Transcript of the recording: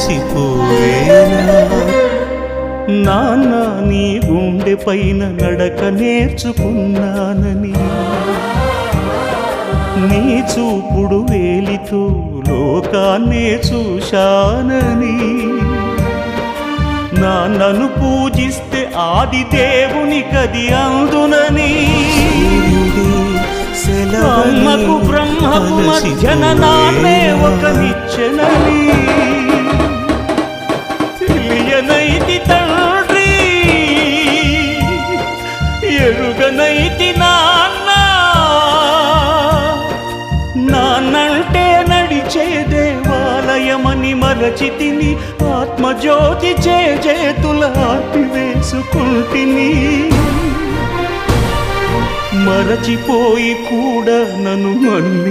అలసిపోయేనా నాన్న నీ గుండె పైన నడక నేర్చుకున్నానని నీ చూపుడు వేలితో లోకాన్నే చూశానని నాన్నను పూజిస్తే ఆది దేవుని కది అందునని అమ్మకు బ్రహ్మకు మధ్యన నాన్నే ఒక నిచ్చెనని తెలియనైతి తండ్రి ఎరుగనైతి నాన్నంటే నడిచే దేవాలయమని మరచితిని ఆత్మజ్యోతి చేతుల ఆపివేసుకుంటిని మరచిపోయి కూడా నన్ను మన్ని